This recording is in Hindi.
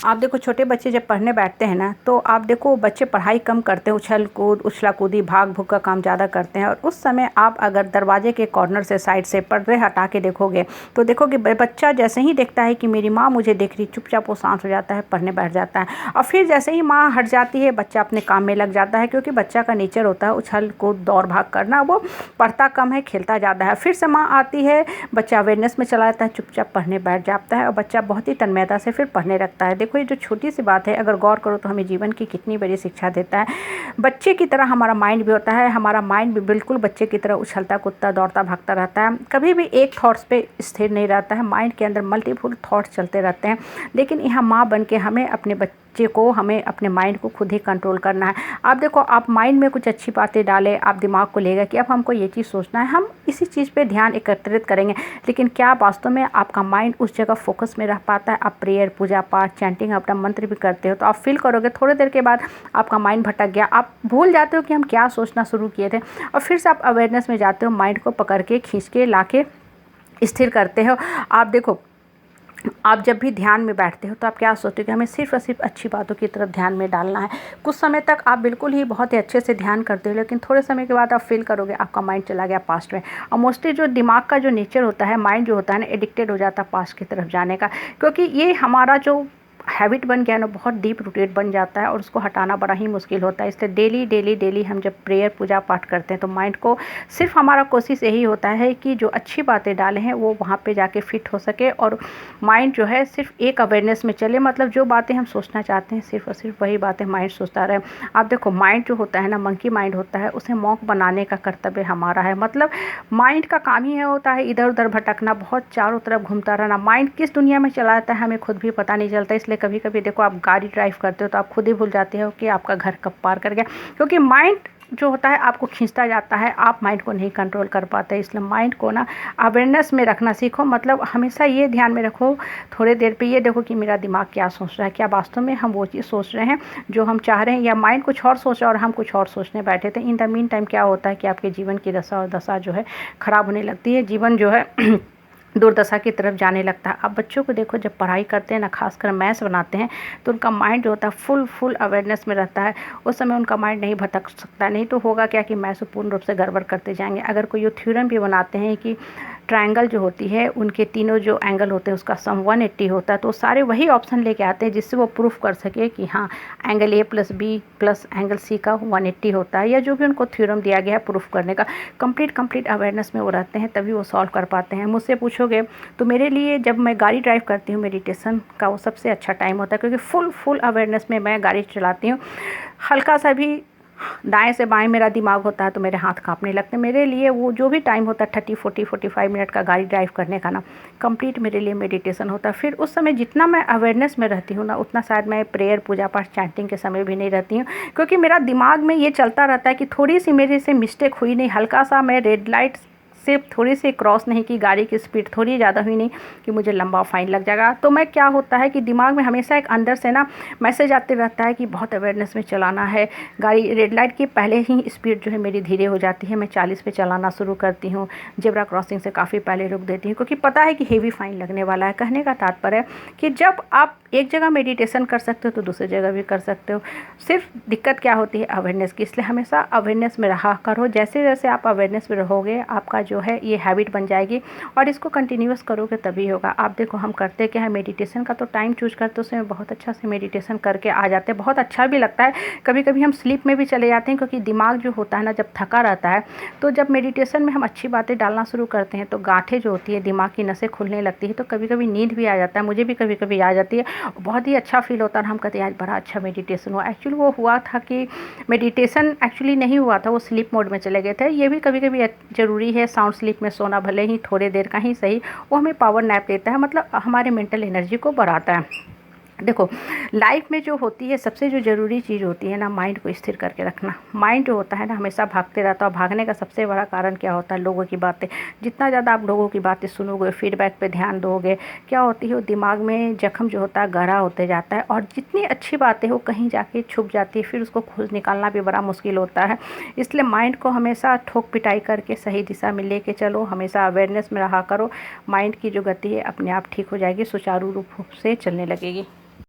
आप देखो छोटे बच्चे जब पढ़ने बैठते हैं ना, तो आप देखो बच्चे पढ़ाई कम करते हैं, उछल कूद उछला कूदी भाग भूग का काम ज़्यादा करते हैं। और उस समय आप अगर दरवाजे के कॉर्नर से साइड से पर्दे हटा के देखोगे तो देखोगे बच्चा जैसे ही देखता है कि मेरी माँ मुझे देख रही, चुपचाप वो शांत हो जाता है, पढ़ने बैठ जाता है। और फिर जैसे ही माँ हट जाती है बच्चा अपने काम में लग जाता है, क्योंकि बच्चा का नेचर होता है उछल कूद दौड़ भाग करना, वो पढ़ता कम है खेलता ज़्यादा है। फिर से माँ आती है, बच्चा अवेयरनेस में चला जाता है, चुपचाप पढ़ने बैठ जाता है और बच्चा बहुत ही तन्मयता से फिर पढ़ने लगता है। देखो ये जो छोटी सी बात है अगर गौर करो तो हमें जीवन की कितनी बड़ी शिक्षा देता है। बच्चे की तरह हमारा माइंड भी होता है, हमारा माइंड भी बिल्कुल बच्चे की तरह उछलता कूदता दौड़ता भागता रहता है, कभी भी एक थॉट्स पे स्थिर नहीं रहता है। माइंड के अंदर मल्टीपल थॉट्स चलते रहते हैं। लेकिन यहाँ माँ बन के हमें अपने बच्चे को, हमें अपने माइंड को खुद ही कंट्रोल करना है। आप देखो आप माइंड में कुछ अच्छी बातें डालें, आप दिमाग को लेगा कि अब हमको ये चीज़ सोचना है, हम इसी चीज़ पे ध्यान एकत्रित करेंगे। लेकिन क्या वास्तव में आपका माइंड उस जगह फोकस में रह पाता है? आप प्रेयर पूजा पाठ चैंटिंग अपना मंत्र भी करते हो तो आप फील करोगे थोड़ी देर के बाद आपका माइंड भटक गया, आप भूल जाते हो कि हम क्या सोचना शुरू किए थे, और फिर से आप अवेयरनेस में जाते हो, माइंड को पकड़ के खींच के ला के स्थिर करते हो। आप देखो आप जब भी ध्यान में बैठते हो तो आप क्या सोचते हो कि हमें सिर्फ और सिर्फ अच्छी बातों की तरफ ध्यान में डालना है। कुछ समय तक आप बिल्कुल ही बहुत ही अच्छे से ध्यान करते हो, लेकिन थोड़े समय के बाद आप फील करोगे आपका माइंड चला गया पास्ट में। और मोस्टली जो दिमाग का जो नेचर होता है, माइंड जो होता है ना, एडिक्टेड हो जाता है पास्ट की तरफ जाने का, क्योंकि ये हमारा जो हैबिट बन गया ना, बहुत डीप रूटेड बन जाता है और उसको हटाना बड़ा ही मुश्किल होता है। इसलिए डेली डेली डेली हम जब प्रेयर पूजा पाठ करते हैं तो माइंड को सिर्फ हमारा कोशिश यही होता है कि जो अच्छी बातें डाले हैं वो वहाँ पे जाके फिट हो सके और माइंड जो है सिर्फ एक अवेयरनेस में चले, मतलब जो बातें हम सोचना चाहते हैं सिर्फ और सिर्फ वही बातें माइंड सोचता रहे। आप देखो माइंड जो होता है ना, मंकी माइंड होता है, उसे मॉन्क बनाने का कर्तव्य हमारा है। मतलब माइंड का काम ही है होता है इधर उधर भटकना, बहुत चारों तरफ घूमता रहना। माइंड किस दुनिया में चला जाता है हमें खुद भी पता नहीं चलता। इसलिए कभी कभी देखो आप गाड़ी ड्राइव करते हो तो आप खुद ही भूल जाते हो कि आपका घर कब पार कर गया, क्योंकि माइंड जो होता है आपको खींचता जाता है, आप माइंड को नहीं कंट्रोल कर पाते। इसलिए माइंड को ना अवेयरनेस में रखना सीखो, मतलब हमेशा ये ध्यान में रखो, थोड़े देर पे ये देखो कि मेरा दिमाग क्या सोच रहा है, क्या वास्तव में हम वो चीज़ सोच रहे हैं जो हम चाह रहे हैं, या माइंड कुछ और सोच रहा है और हम कुछ और सोचने बैठे थे। इन द मीन टाइम क्या होता है कि आपके जीवन की दशा और दशा जो है ख़राब होने लगती है, जीवन जो है दुर्दशा की तरफ जाने लगता है। आप बच्चों को देखो जब पढ़ाई करते हैं ना, खासकर मैथ्स बनाते हैं, तो उनका माइंड जो होता है फुल अवेयरनेस में रहता है। उस समय उनका माइंड नहीं भटक सकता, नहीं तो होगा क्या कि मैथ्स पूर्ण रूप से गड़बड़ करते जाएंगे। अगर कोई ये थ्योरम भी बनाते हैं कि ट्रायंगल जो होती है उनके तीनों जो एंगल होते हैं उसका सम 180 होता है, तो सारे वही ऑप्शन लेके आते हैं जिससे वो प्रूफ कर सके कि हाँ angle A plus B plus angle C का 180 होता है, या जो भी उनको थ्योरम दिया गया है प्रूफ करने का। कंप्लीट अवेयरनेस में वो रहते हैं, तभी वो सॉल्व कर पाते हैं। मुझसे पूछोगे तो मेरे लिए जब मैं गाड़ी ड्राइव करती हूँ मेडिटेशन का वो सबसे अच्छा टाइम होता है, क्योंकि फुल अवेयरनेस में मैं गाड़ी चलाती हूँ। हल्का सा भी दाएं से बाएं मेरा दिमाग होता है तो मेरे हाथ कांपने लगते हैं। मेरे लिए वो जो भी टाइम होता है 30-40-45 मिनट का गाड़ी ड्राइव करने का ना, कंप्लीट मेरे लिए मेडिटेशन होता है। फिर उस समय जितना मैं अवेयरनेस में रहती हूँ ना, उतना शायद मैं प्रेयर पूजा पाठ चैंटिंग के समय भी नहीं रहती हूँ, क्योंकि मेरा दिमाग में ये चलता रहता है कि थोड़ी सी मेरे से मिस्टेक हुई नहीं, हल्का सा मैं रेड लाइट सिर्फ थोड़ी सी क्रॉस नहीं की, गाड़ी की स्पीड थोड़ी ज़्यादा हुई नहीं कि मुझे लंबा फाइन लग जाएगा। तो मैं क्या होता है कि दिमाग में हमेशा एक अंदर से ना मैसेज आते रहता है कि बहुत अवेयरनेस में चलाना है। गाड़ी रेड लाइट के पहले ही स्पीड जो है मेरी धीरे हो जाती है, मैं 40 पे चलाना शुरू करती हूँ। जेब्रा क्रॉसिंग से काफ़ी पहले रुक देती हूँ, क्योंकि पता है कि हेवी फाइन लगने वाला है। कहने का तात्पर्य है कि जब आप एक जगह मेडिटेशन कर सकते हो तो दूसरी जगह भी कर सकते हो। सिर्फ दिक्कत क्या होती है अवेयरनेस की, इसलिए हमेशा अवेयरनेस में रहा करो। जैसे जैसे आप अवेयरनेस में रहोगे आपका जो है ये हैबिट बन जाएगी और इसको कंटिन्यूअस करोगे तभी होगा। आप देखो हम करते क्या है, मेडिटेशन का तो टाइम चूज करते उसमें बहुत अच्छा से मेडिटेशन करके आ जाते हैं, बहुत अच्छा भी लगता है। कभी कभी हम स्लीप में भी चले जाते हैं, क्योंकि दिमाग जो होता है ना जब थका रहता है, तो जब मेडिटेशन में हम अच्छी बातें डालना शुरू करते हैं तो गांठें जो होती है दिमाग की नसें खुलने लगती है, तो कभी कभी नींद भी आ जाता है। मुझे भी कभी कभी आ जाती है, बहुत ही अच्छा फील होता है। हम कहते हैं आज बड़ा अच्छा मेडिटेशन हुआ। एक्चुअली वो हुआ था कि मेडिटेशन एक्चुअली नहीं हुआ था, वो स्लीप मोड में चले गए थे। ये भी कभी कभी ज़रूरी है, साउंड स्लीप में सोना, भले ही थोड़ी देर का ही सही, वो हमें पावर नैप देता है, मतलब हमारे मेंटल एनर्जी को बढ़ाता है। देखो लाइफ में जो होती है सबसे जो ज़रूरी चीज़ होती है ना, माइंड को स्थिर करके रखना। माइंड जो होता है ना हमेशा भागते रहता है, और भागने का सबसे बड़ा कारण क्या होता है, लोगों की बातें। जितना ज़्यादा आप लोगों की बातें सुनोगे, फीडबैक पे ध्यान दोगे, क्या होती है वो दिमाग में जख्म जो होता है गहरा होते जाता है, और जितनी अच्छी बातें हो कहीं जाके छुप जाती है, फिर उसको खोज निकालना भी बड़ा मुश्किल होता है। इसलिए माइंड को हमेशा ठोक पिटाई करके सही दिशा में लेके चलो, हमेशा अवेयरनेस में रहा करो। माइंड की जो गति है अपने आप ठीक हो जाएगी, सुचारू रूप से चलने लगेगी।